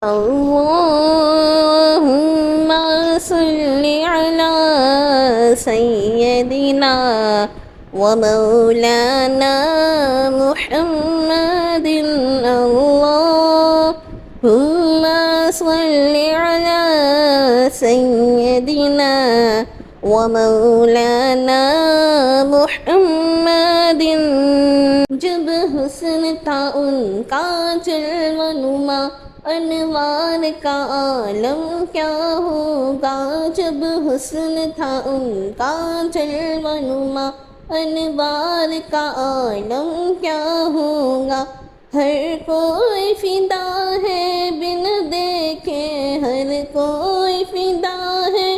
اللهم صل على سيدنا ومولانا محمد. اللهم صل على سيدنا ومولانا محمد. جب حسن تھا ان کا جلوہ نما، انوار کا عالم کیا ہوگا. جب حسن تھا ان کا جلوہ نما، انوار کا عالم کیا ہوگا. ہر کوئی فدا ہے بن دیکھے، ہر کوئی فدا ہے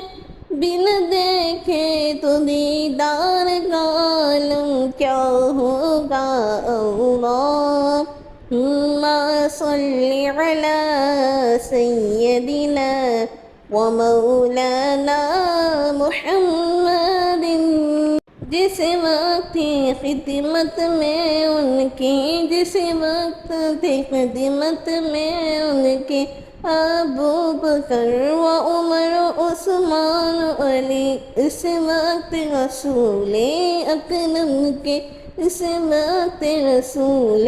بن دیکھے، تو دیدار کا عالم کیا ہوگا. اللہم صل علی سیدنا ومولانا محمد. جس وقت تھی خدمت میں ان کی، جس وقت تھی خدمت میں ان کی، ابو بکر و عمر عثمان علی. اس وقت رسول اکرم کے، اس وقت رسول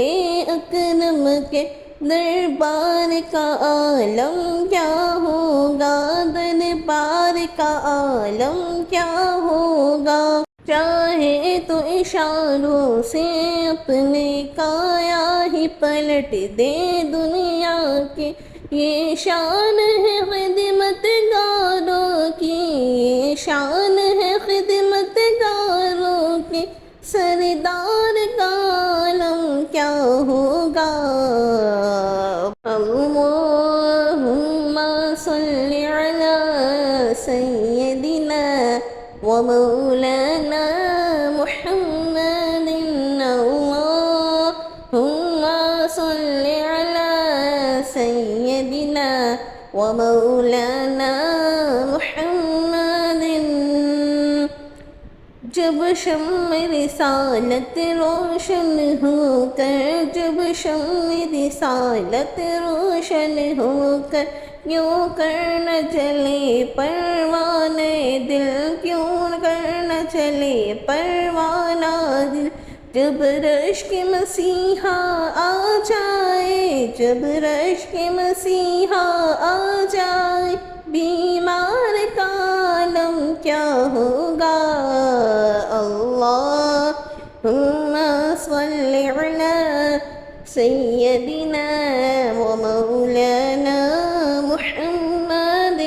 اکرم کے دربار کا عالم کیا ہوگا. دربار کا عالم کیا ہوگا. چاہے تو اشاروں سے اپنے کایا ہی پلٹ دے دنیا کی. یہ شان ہے خدمت گاروں کی، یہ شان ہے خدمت گاروں کی. سردار کا عالم کیا ہوگا. اللہم صل علی سیدنا ومولانا محمد. اللہم صل علی سیدنا ومولانا محمد. جب شمع رسالت روشن ہو کر، جب شمع رسالت روشن ہو کر، کیوں کر نہ چلے پروانہ دل، کیوں کر نہ چلے پروانہ دل. جب رشک مسیحا آ جائے، جب رشک مسیحا آ جائے، بیمار کا عالم کیا ہوگا. اللہم صل علی سیدنا ومولانا محمد.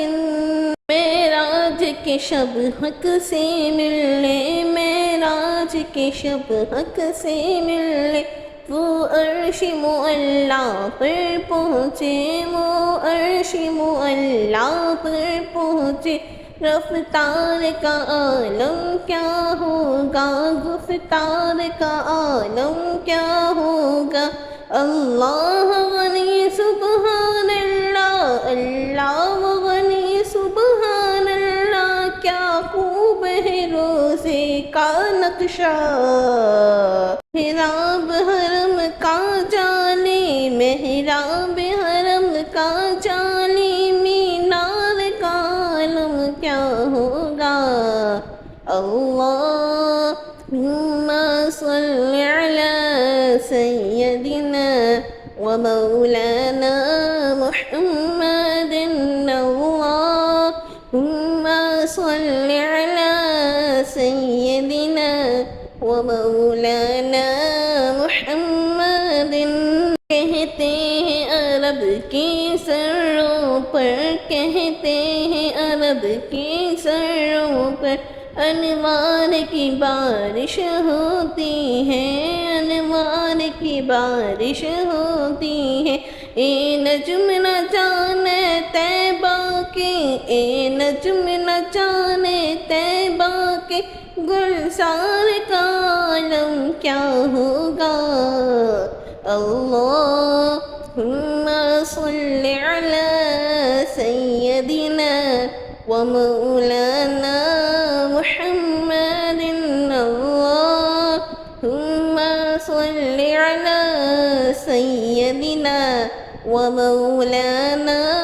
معراج کے شب حق سے ملنے، معراج کے شب حق سے ملنے، وہ عرش معلا پر پہنچے، وہ عرش معلا پر پہنچے. رفتار کا عالم کیا ہوگا، گفتار کا عالم کیا ہوگا. اللہ غنی سبحان اللہ، اللہ غنی سبحان اللہ. کیا خوب ہے روزے کا نقشہ، محراب حرم کا جانے، محراب حرم کا جانے. مینار کا عالم کیا ہوگا. اللہم صل علی سیدنا ومولانا محمد. اللہم صل علی سیدنا ومولانا محمد. کہتے ہیں عرب کی سروں پر، کہتے ہیں عرب کی سروں پر، انوار کی بارش ہوتی ہے، انوار کی بارش ہوتی ہے. اے نجم نہ جانے طیبہ کے، اے نجم نہ جانے طیبہ کے، گلزار کا عالم کیا ہوگا. اللہم صل علی سیدنا ومولانا محمد. اللہم صل علی سیدنا ومولانا